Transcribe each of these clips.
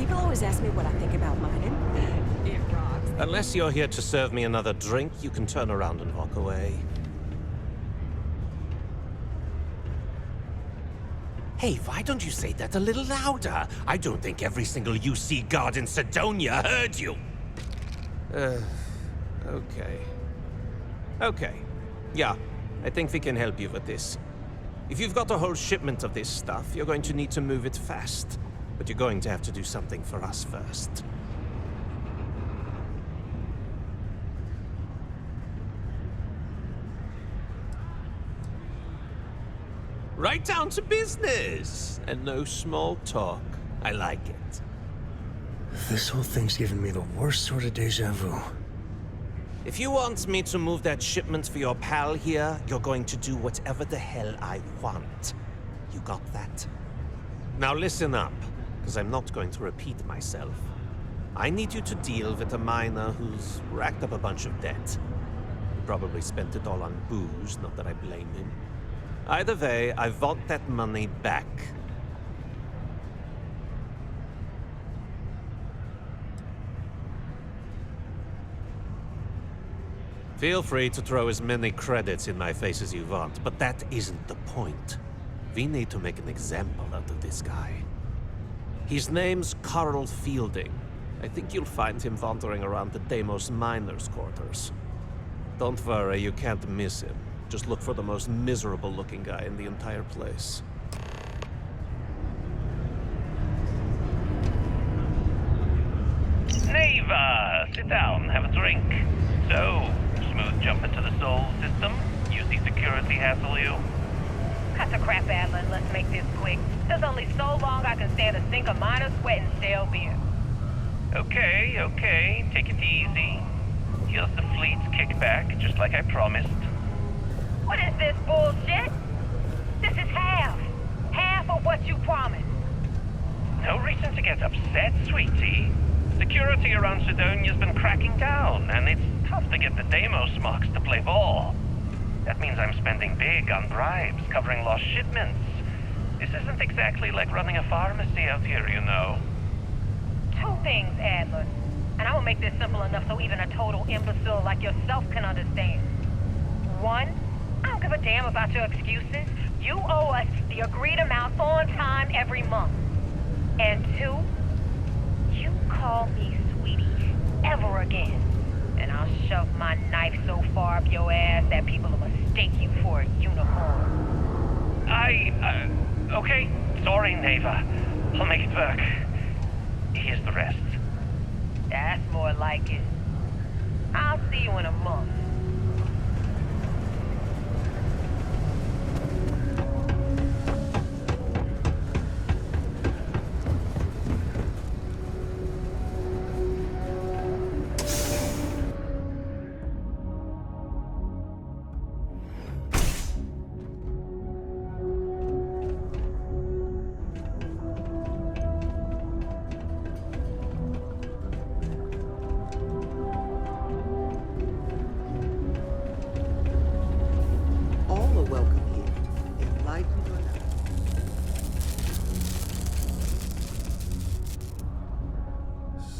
People always ask me what I think about mining. It rocks. Unless you're here to serve me another drink, you can turn around and walk away. Hey, why don't you say that a little louder? I don't think every single UC guard in Sidonia heard you. Okay. Okay. Yeah, I think we can help you with this. If you've got a whole shipment of this stuff, you're going to need to move it fast. But you're going to have to do something for us first. Right down to business! And no small talk. I like it. This whole thing's giving me the worst sort of deja vu. If you want me to move that shipment for your pal here, you're going to do whatever the hell I want. You got that? Now listen up, because I'm not going to repeat myself. I need you to deal with a miner who's racked up a bunch of debt. He probably spent it all on booze, not that I blame him. Either way, I want that money back. Feel free to throw as many credits in my face as you want, but that isn't the point. We need to make an example out of this guy. His name's Carl Fielding. I think you'll find him wandering around the Deimos miners' quarters. Don't worry, you can't miss him. Just look for the most miserable-looking guy in the entire place. Neva! Sit down, have a drink. So, smooth jump into the Sol system? UC security hassle you? Cut the crap, Adlin. Let's make this quick. There's only so long I can stand a sink of minor sweat and sell beer. Okay, okay. Take it easy. Here's the fleet's kickback, just like I promised. What is this bullshit? This is half. Half of what you promised. No reason to get upset, sweetie. Security around Sidonia's been cracking down, and it's tough to get the Deimos smocks to play ball. That means I'm spending big on bribes, covering lost shipments. This isn't exactly like running a pharmacy out here, you know. Two things, Adler. And I will make this simple enough so even a total imbecile like yourself can understand. One, I don't give a damn about your excuses. You owe us the agreed amount on time every month. And two, you call me sweetie ever again, and I'll shove my knife so far up your ass that people will mistake you for a unicorn. Okay. Sorry, Neva. I'll make it work. Here's the rest. That's more like it. I'll see you in a month.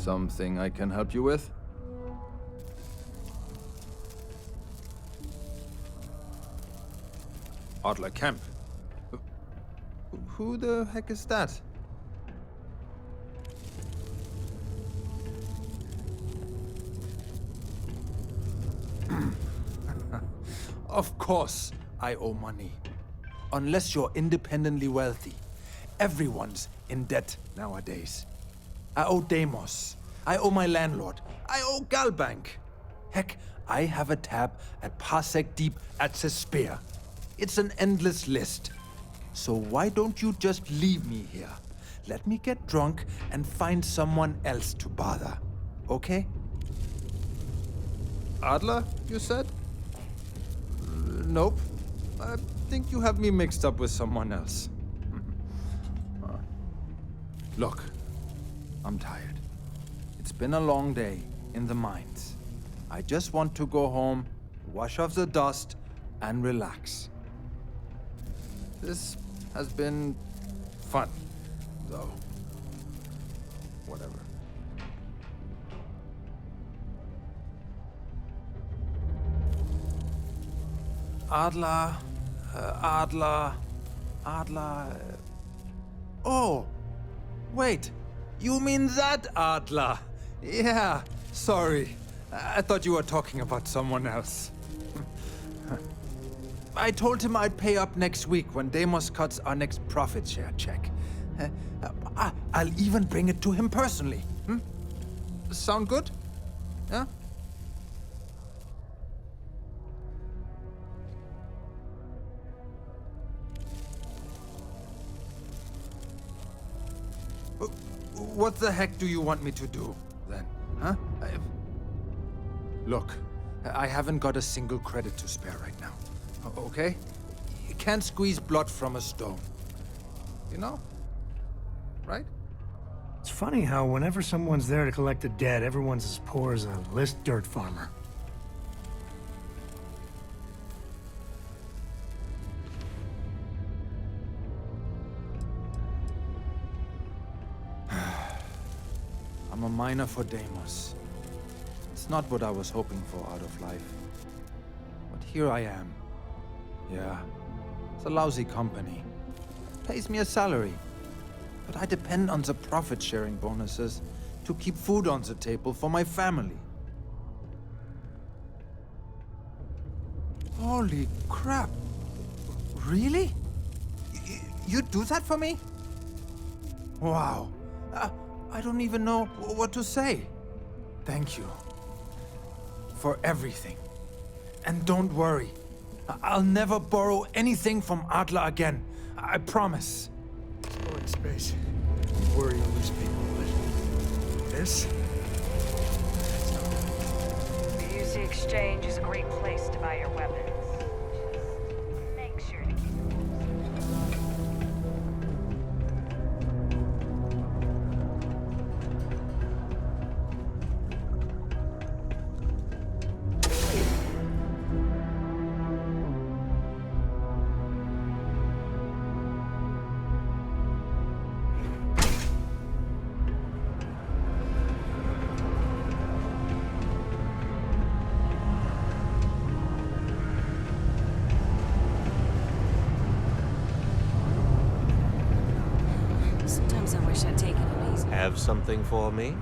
Something I can help you with? Adler Camp. Who the heck is that? Of course, I owe money. Unless you're independently wealthy. Everyone's in debt nowadays. I owe Deimos. I owe my landlord. I owe Galbank. Heck, I have a tab at Parsec Deep at Cespear. It's an endless list. So why don't you just leave me here? Let me get drunk and find someone else to bother. Okay? Adler, you said? Nope. I think you have me mixed up with someone else. Look, I'm tired. It's been a long day in the mines. I just want to go home, wash off the dust, and relax. This has been fun, though. whatever. Adler, Adler. Oh, wait. You mean that Adler? Yeah, sorry. I thought you were talking about someone else. I told him I'd pay up next week when Deimos cuts our next profit share check. I'll even bring it to him personally. Sound good? Yeah? What the heck do you want me to do, then? Huh? Look, I haven't got a single credit to spare right now. Okay? You can't squeeze blood from a stone. You know? Right? It's funny how whenever someone's there to collect the debt, everyone's as poor as a list dirt farmer. I'm a miner for Deimos. It's not what I was hoping for out of life. But here I am. Yeah, it's a lousy company. Pays me a salary. But I depend on the profit-sharing bonuses to keep food on the table for my family. Holy crap. Really? You'd do that for me? Wow. I don't even know what to say. Thank you. For everything. And don't worry. I'll never borrow anything from Adler again. I promise. Exploring space. You worry you'll lose people, but this? The UC Exchange is a great place to buy your weapons. Just make sure to keep Sometimes I wish I'd taken it easy. Have something for me?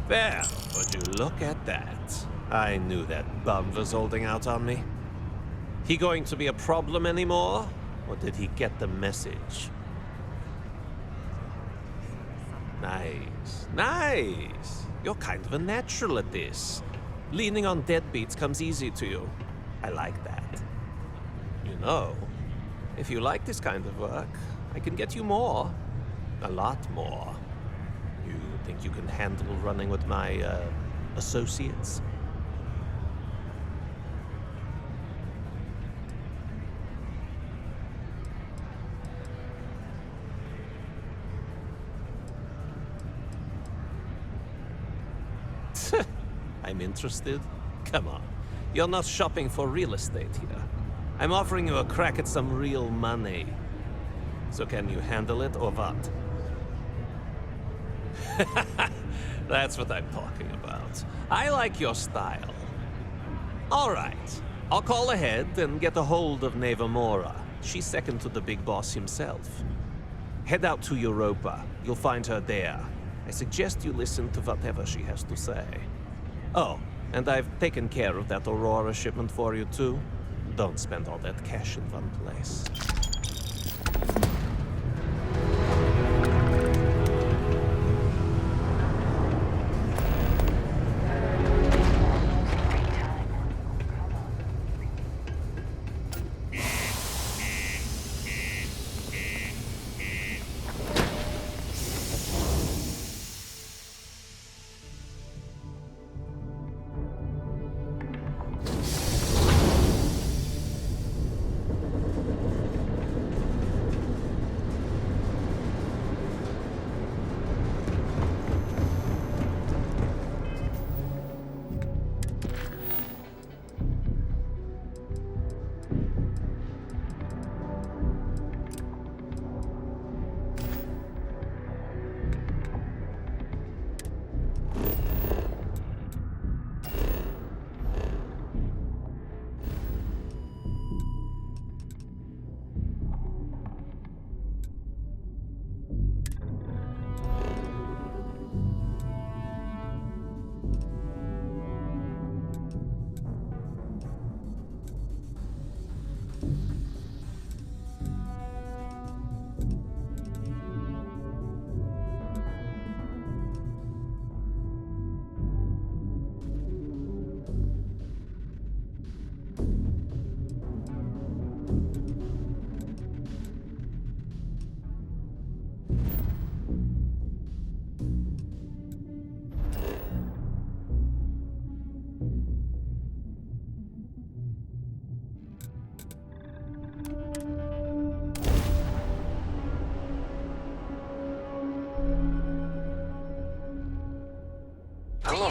Well, would you look at that? I knew that bum was holding out on me. He going to be a problem anymore? Or did he get the message? Nice. Nice. You're kind of a natural at this. Leaning on deadbeats comes easy to you. I like that. You know, if you like this kind of work, I can get you more. A lot more. You think you can handle running with my, associates? I'm interested? Come on. You're not shopping for real estate here. I'm offering you a crack at some real money. So can you handle it or what? That's what I'm talking about. I like your style. All right. I'll call ahead and get a hold of Nevamora. She's second to the big boss himself. Head out to Europa. You'll find her there. I suggest you listen to whatever she has to say. Oh, and I've taken care of that Aurora shipment for you too. Don't spend all that cash in one place.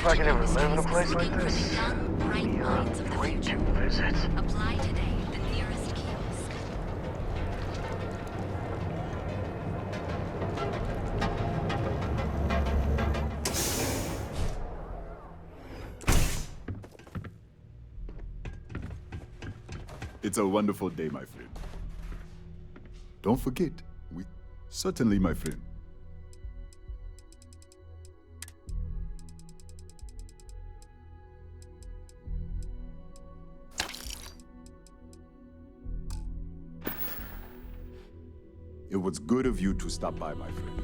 if I could ever live in a place like Looking for this. the young, bright minds of the Great future. to visit. Apply today at the nearest kiosk. It's a wonderful day, my friend. Don't forget, we certainly, my friend. It was good of you to stop by, my friend.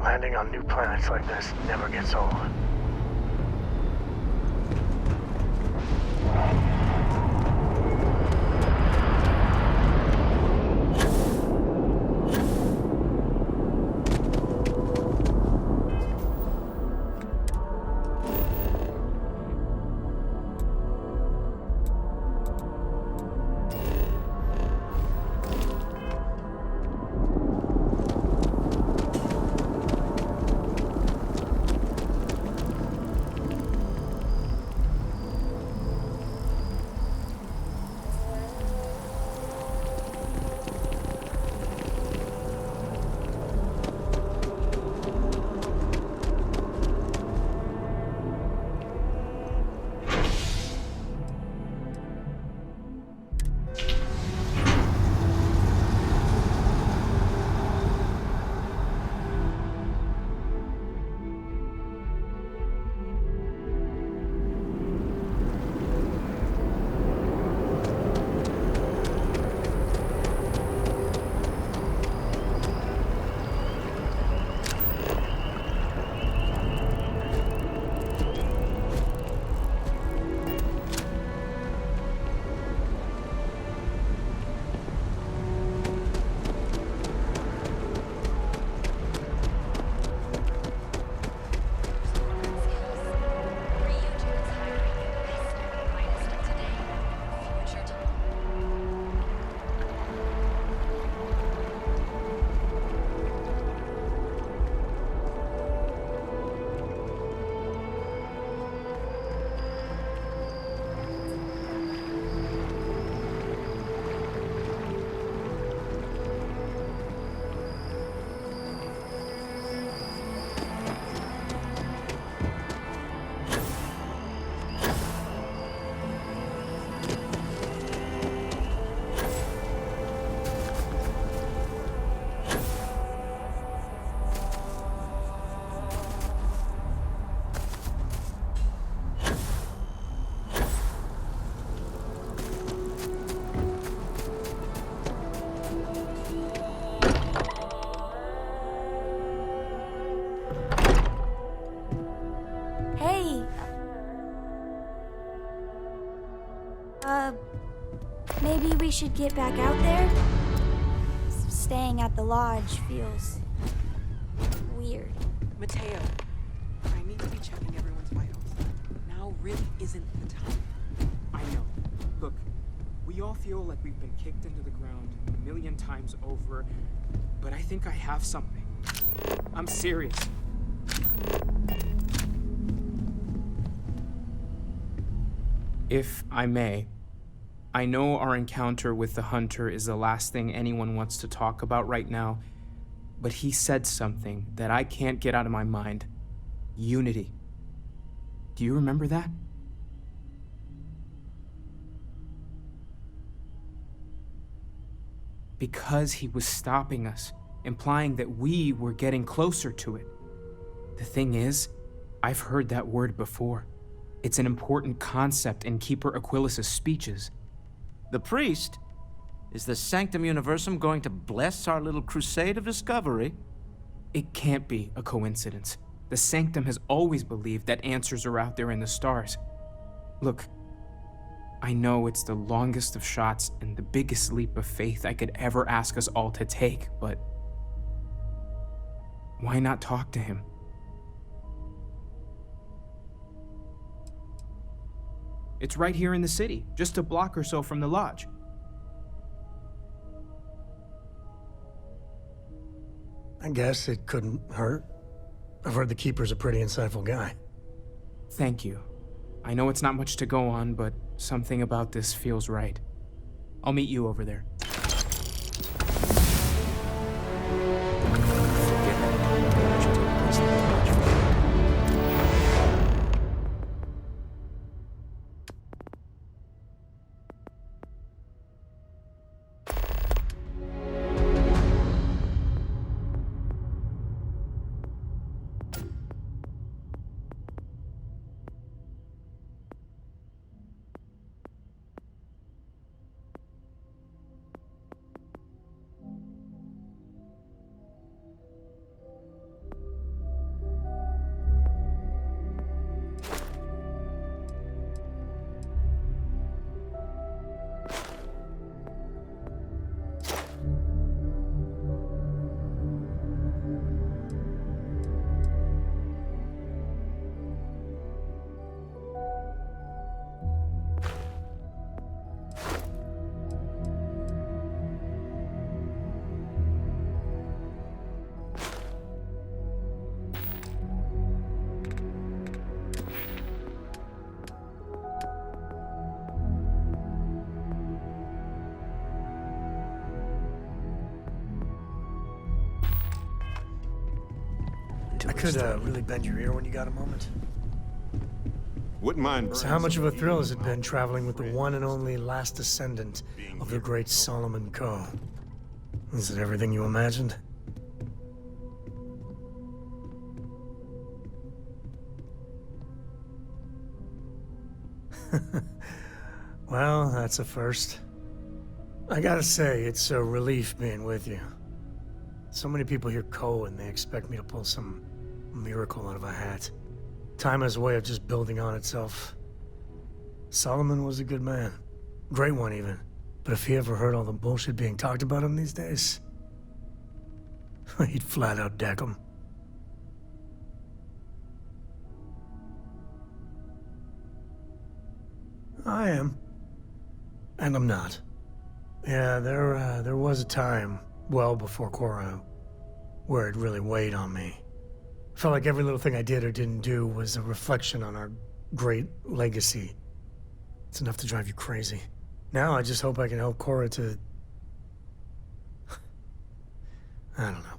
Landing on new planets like this never gets old. Maybe we should get back out there? Staying at the lodge feels weird. Mateo, I need to be checking everyone's vitals. Now really isn't the time. I know. Look, we all feel like we've been kicked into the ground a million times over, but I think I have something. I'm serious. If I may, I know our encounter with the hunter is the last thing anyone wants to talk about right now, but he said something that I can't get out of my mind. Unity. Do you remember that? Because he was stopping us, implying that we were getting closer to it. The thing is, I've heard that word before. It's an important concept in Keeper Aquilas's speeches. The priest? Is the Sanctum Universum going to bless our little crusade of discovery? It can't be a coincidence. The Sanctum has always believed that answers are out there in the stars. Look, I know it's the longest of shots and the biggest leap of faith I could ever ask us all to take, but why not talk to him? It's right here in the city, just a block or so from the lodge. I guess it couldn't hurt. I've heard the Keeper's a pretty insightful guy. Thank you. I know it's not much to go on, but something about this feels right. I'll meet you over there. I could really bend your ear when you got a moment. Wouldn't mind. So how much of a thrill has it been traveling with the one and only last descendant of the great Solomon Coe? Is it everything you imagined? Well, that's a first. I gotta say, it's a relief being with you. So many people hear Coe and they expect me to pull some miracle out of a hat. Time has a way of just building on itself. Solomon was a good man. Great one, even. But if he ever heard all the bullshit being talked about him these days, he'd flat out deck him. I am. And I'm not. Yeah, there was a time, well before Korra, where it really weighed on me. Felt like every little thing I did or didn't do was a reflection on our great legacy. It's enough to drive you crazy. Now I just hope I can help Korra to... I don't know.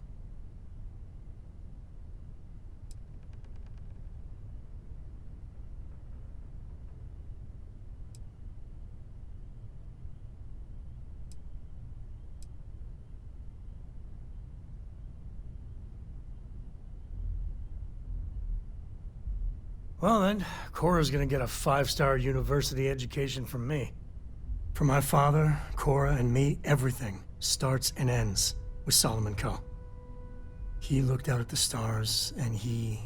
Well then, Korra's gonna get a 5-star university education from me. For my father, Korra, and me, everything starts and ends with Solomon Coe. He looked out at the stars, and he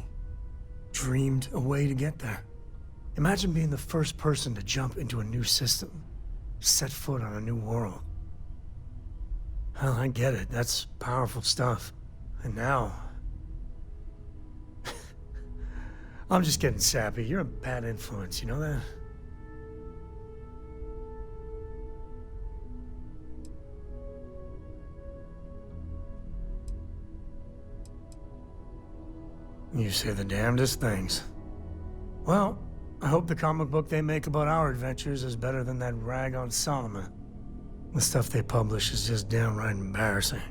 dreamed a way to get there. Imagine being the first person to jump into a new system. set foot on a new world. Hell, I get it. That's powerful stuff. And now... I'm just getting sappy. You're a bad influence, you know that? You say the damnedest things. Well, I hope the comic book they make about our adventures is better than that rag on Solomon. The stuff they publish is just downright embarrassing.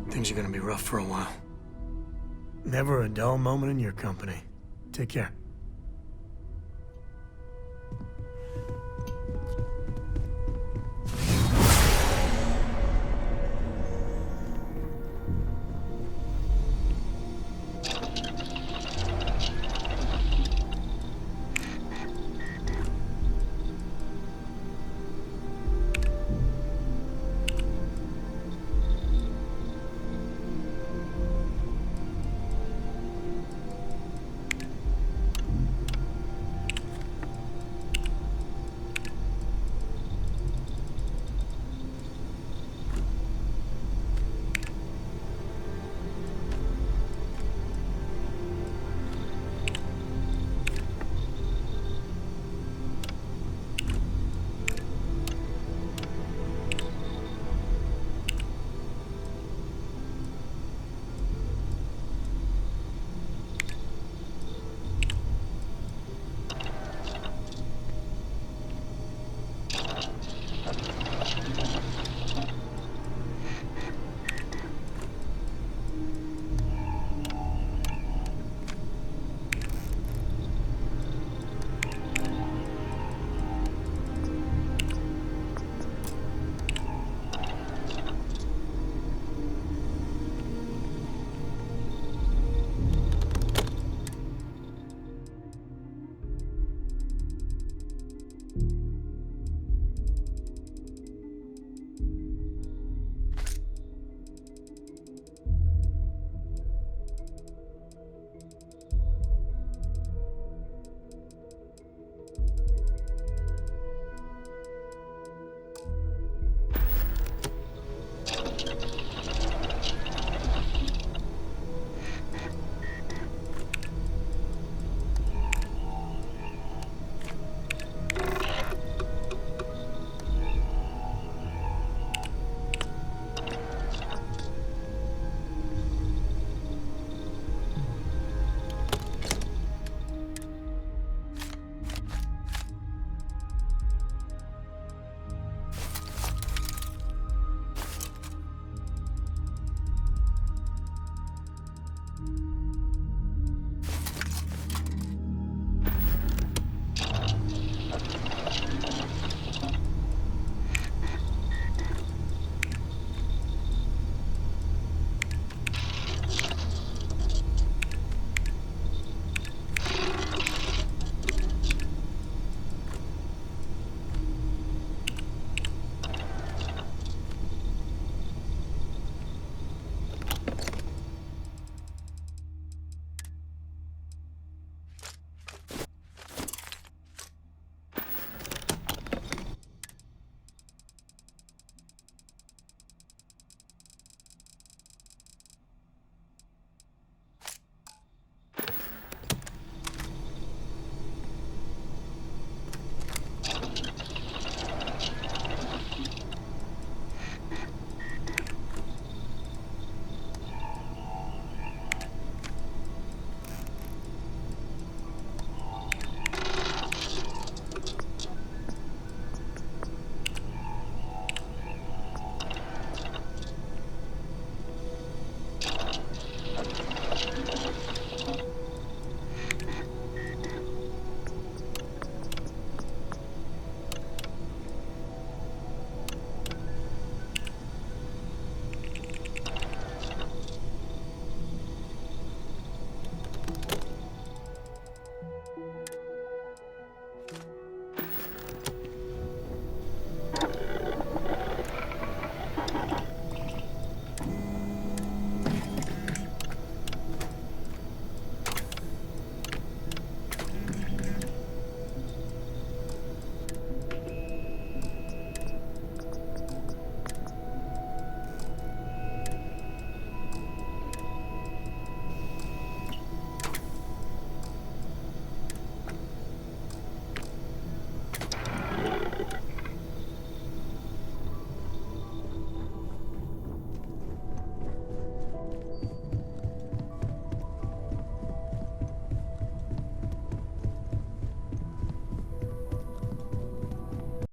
Things are gonna be rough for a while. Never a dull moment in your company. Take care.